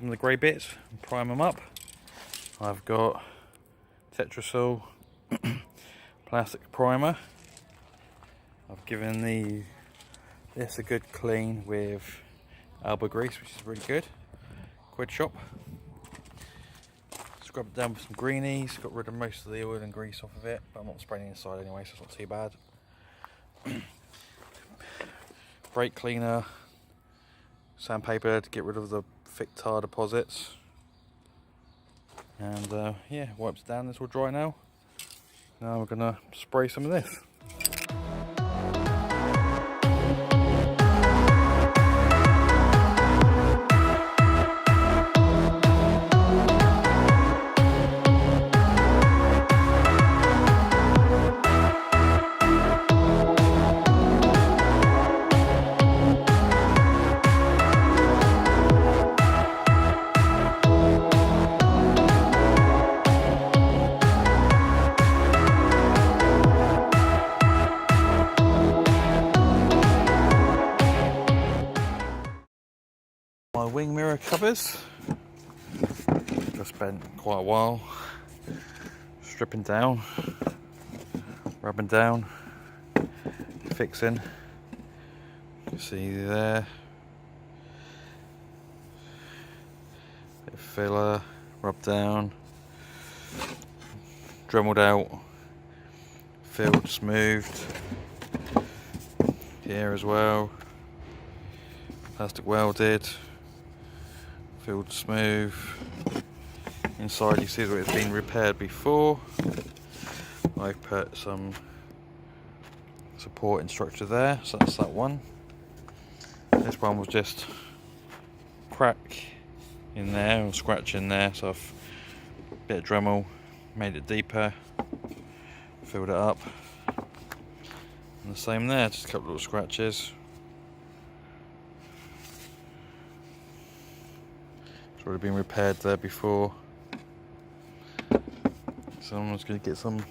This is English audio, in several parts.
some of the grey bits and prime them up. I've got Tetrasol plastic primer. I've given this a good clean with elbow grease, which is really good. Quid shop. Scrub it down with some greenies, got rid of most of the oil and grease off of it, but I'm not spraying inside anyway, so it's not too bad. Brake cleaner, sandpaper to get rid of the thick tar deposits, and yeah, wipes down. This will dry now. Now we're gonna spray some of this. My wing mirror covers, just spent quite a while stripping down, rubbing down, fixing. You can see there, bit of filler, rubbed down, dremeled out, filled, smoothed. Here as well, plastic welded. Filled smooth. Inside you see where it's been repaired before. I've put some supporting structure there, so that's that one. This one was just crack in there and scratch in there, so I've a bit of Dremel, made it deeper, filled it up. And the same there, just a couple of little scratches. Already been repaired there before, so I'm just going to get some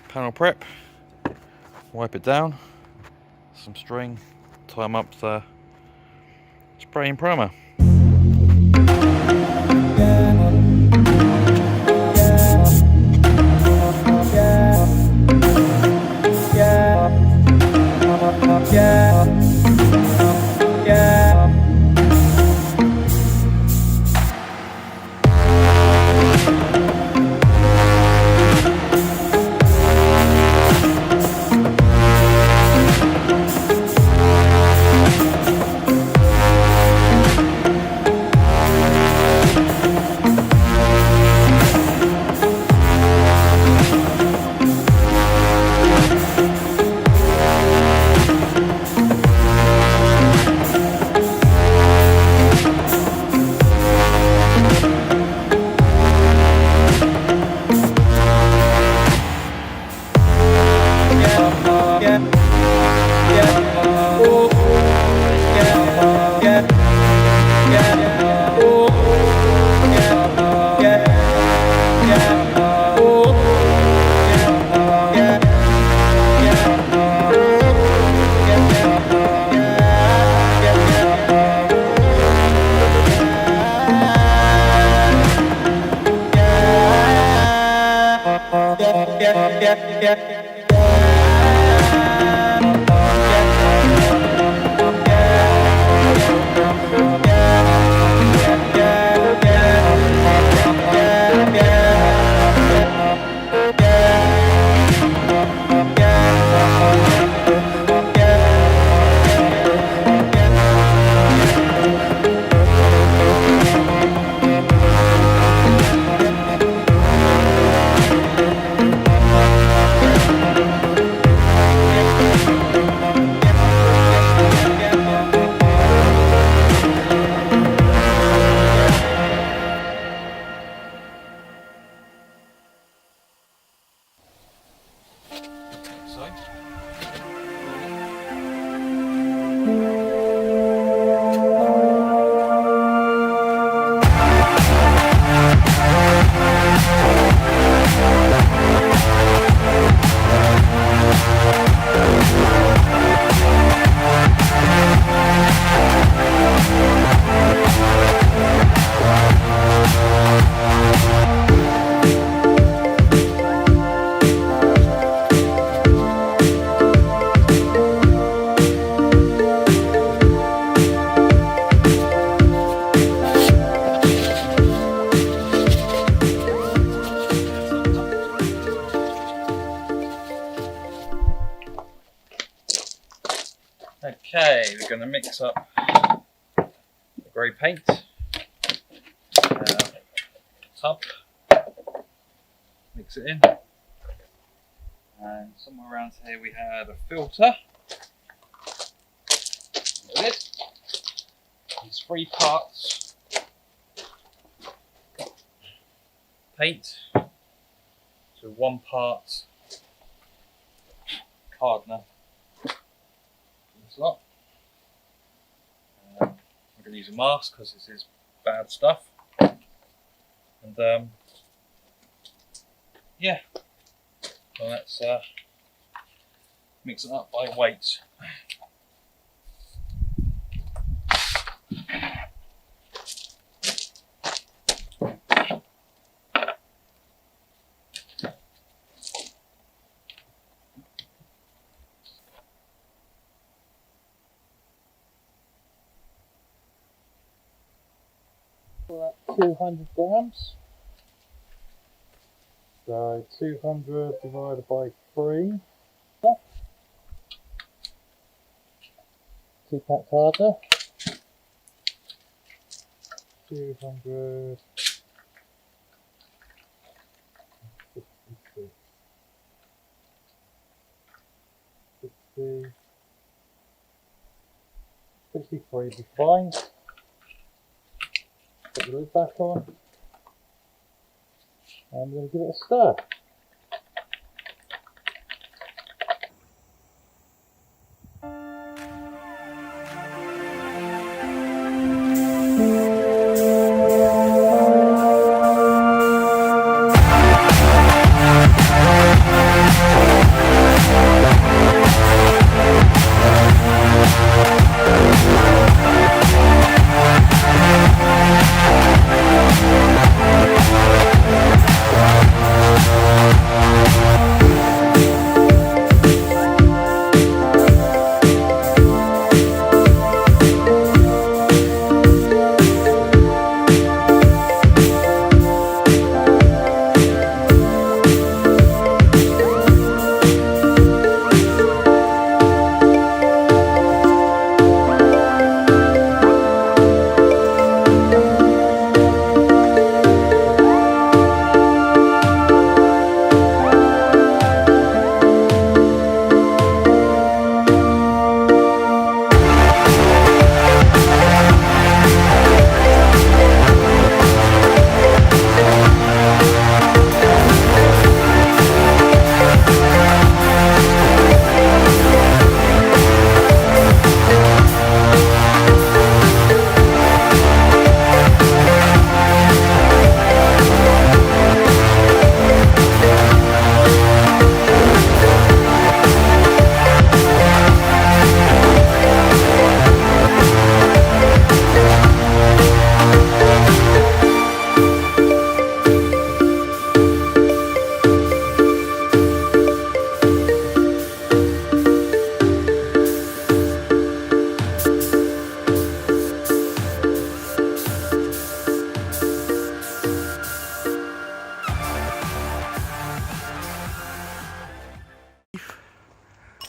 panel prep, wipe it down, some string, tie them up to the spraying primer. Okay, we're going to mix up the grey paint, tub, mix it in, and somewhere around here we had a filter. With it, it's 3 parts paint to 1 part hardener. This lot. I'm going to use a mask because this is bad stuff. And yeah, well, let's mix it up by weight. About 200 grams. So 200 divided by 3. 2 pack harder. 200. 63 be fine. Put the lid back on, and I'm going to give it a stir.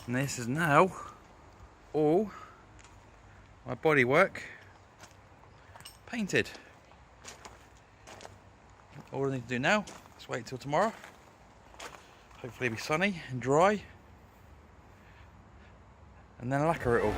And this is now all my bodywork painted. All I need to do now is wait till tomorrow. Hopefully it'll be sunny and dry, and then lacquer it all.